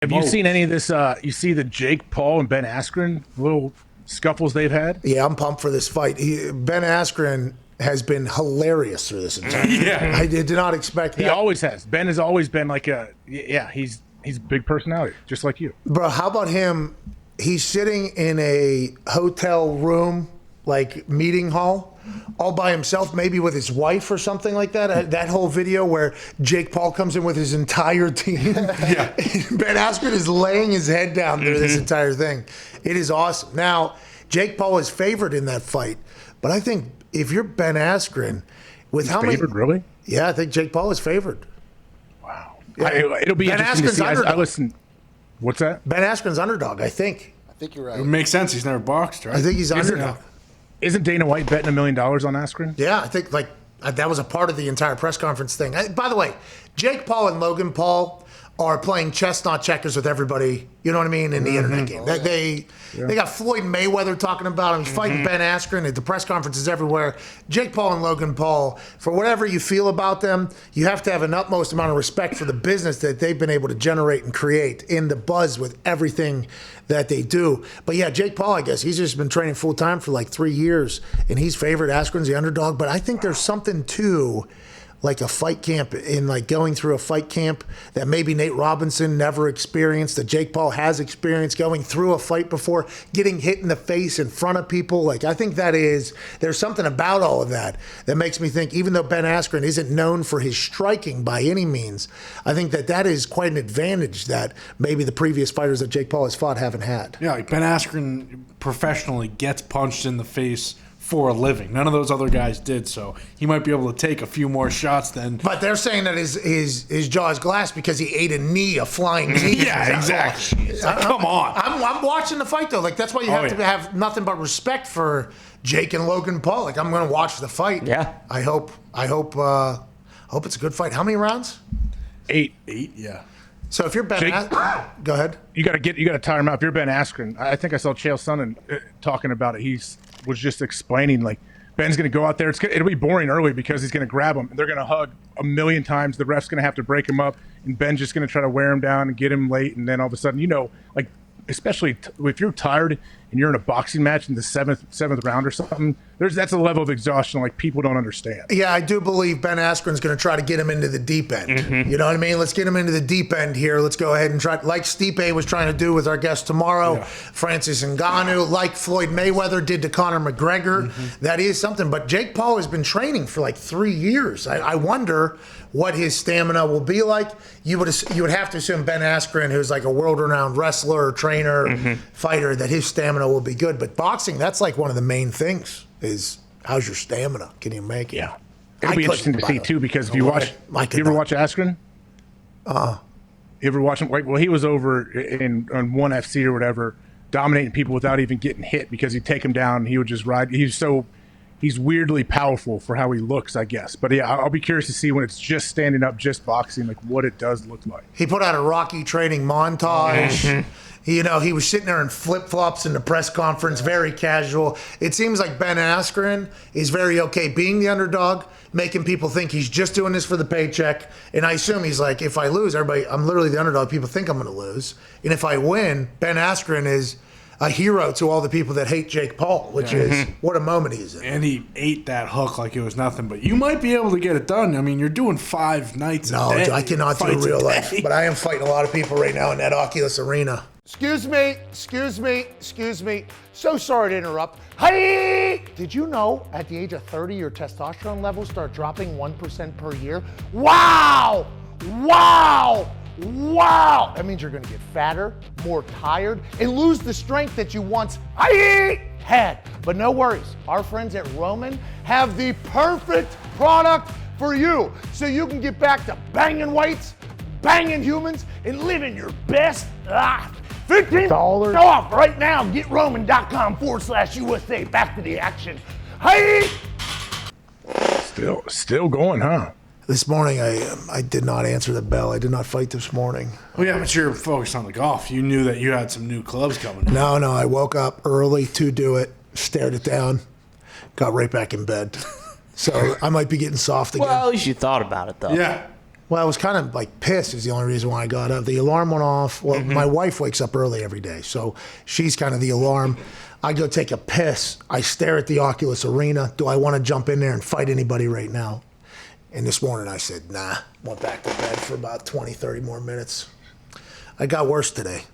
Have you seen any of this? You see the Jake Paul and Ben Askren little scuffles they've had? Yeah, I'm pumped for this fight. Ben Askren has been hilarious through this entire Yeah. I did not expect that. He always has. Ben has always been like he's a big personality, just like you. Bro, how about him? He's sitting in a hotel room, like meeting hall, all by himself, maybe with his wife or something like that. That whole video where Jake Paul comes in with his entire team. Yeah. Ben Askren is laying his head down through this entire thing. It is awesome. Now, Jake Paul is favored in that fight, but I think if you're Ben Askren, with He's how many? favored, really? Yeah, I think Jake Paul is favored. Wow. Yeah. It'll be Ben interesting to Askren's see. I underdog. listen. What's that? Ben Askren's underdog, I think. I think you're It right. makes sense. He's never boxed, right? I think he's underdog. Isn't Dana White betting $1 million on Askren? Yeah, I think that was a part of the entire press conference thing. By the way, Jake Paul and Logan Paul are playing chess, not checkers with everybody, you know what I mean, in the internet game. They got Floyd Mayweather talking about him. He's fighting Ben Askren at the press conferences everywhere. Jake Paul and Logan Paul, for whatever you feel about them, you have to have an utmost amount of respect for the business that they've been able to generate and create in the buzz with everything that they do. But yeah, Jake Paul, I guess, he's just been training full time for like 3 years, and he's favored. Askren's the underdog. But I think there's something to like a fight camp, in like going through a fight camp that maybe Nate Robinson never experienced, that Jake Paul has experienced, going through a fight before, getting hit in the face in front of people. Like, I think there's something about all of that that makes me think, even though Ben Askren isn't known for his striking by any means, I think that is quite an advantage that maybe the previous fighters that Jake Paul has fought haven't had. Yeah, like Ben Askren professionally gets punched in the face for a living. None of those other guys did, so he might be able to take a few more shots than. But they're saying that his jaw is glass because he ate a flying knee. Yeah, exactly. Come on. I'm watching the fight though. Like, that's why you have to have nothing but respect for Jake and Logan Paul. Like, I'm going to watch the fight. Yeah. I hope it's a good fight. How many rounds? 8. 8, yeah. So if you're Ben, go ahead. You got to tire him out. If you're Ben Askren, I think I saw Chael Sonnen talking about it. Was just explaining, like, Ben's going to go out there. It'll be boring early because he's going to grab him. And they're going to hug a million times. The ref's going to have to break him up. And Ben's just going to try to wear him down and get him late. And then all of a sudden, like, especially if you're tired and you're in a boxing match in the seventh round or something, that's a level of exhaustion like people don't understand. Yeah, I do believe Ben Askren's going to try to get him into the deep end. You know what I mean? Let's get him into the deep end here. Let's go ahead and try, like Stipe was trying to do with our guest tomorrow, Francis Ngannou, like Floyd Mayweather did to Conor McGregor. That is something. But Jake Paul has been training for like 3 years. I wonder what his stamina will be like. You would have to assume Ben Askren, who's like a world-renowned wrestler, trainer, fighter, that his stamina will be good. But boxing, that's like one of the main things, is how's your stamina? Can you make it? Yeah. It'll be interesting to see, too, because if you ever watch Askren? You ever watch him? Well, he was over on ONE FC or whatever, dominating people without even getting hit because he'd take him down and he would just ride. He's weirdly powerful for how he looks, I guess. But yeah, I'll be curious to see when it's just standing up, just boxing, like what it does look like. He put out a Rocky training montage. He was sitting there in flip-flops in the press conference, very casual. It seems like Ben Askren is very okay being the underdog, making people think he's just doing this for the paycheck. And I assume he's like, if I lose, I'm literally the underdog. People think I'm going to lose. And if I win, Ben Askren is a hero to all the people that hate Jake Paul, which is what a moment he's in. And he ate that hook like it was nothing. But you might be able to get it done. I mean, you're doing 5 nights a day. No, I cannot do real life. But I am fighting a lot of people right now in that Oculus arena. Excuse me. So sorry to interrupt. Hey! Did you know at the age of 30, your testosterone levels start dropping 1% per year? Wow! That means you're going to get fatter, more tired, and lose the strength that you once had. But no worries. Our friends at Roman have the perfect product for you, so you can get back to banging weights, banging humans, and living your best life. $15 off right now. Get Roman.com/USA. Back to the action. Hey! Still going, huh? This morning, I did not answer the bell. I did not fight this morning. Well, yeah, but you're focused on the golf. You knew that you had some new clubs coming in. No, I woke up early to do it, stared it down, got right back in bed. So I might be getting soft again. Well, at least you thought about it, though. Yeah. Well, I was kind of like pissed is the only reason why I got up. The alarm went off. Well, my wife wakes up early every day, so she's kind of the alarm. I go take a piss. I stare at the Oculus Arena. Do I want to jump in there and fight anybody right now? And this morning I said, nah. Went back to bed for about 20, 30 more minutes. I got worse today.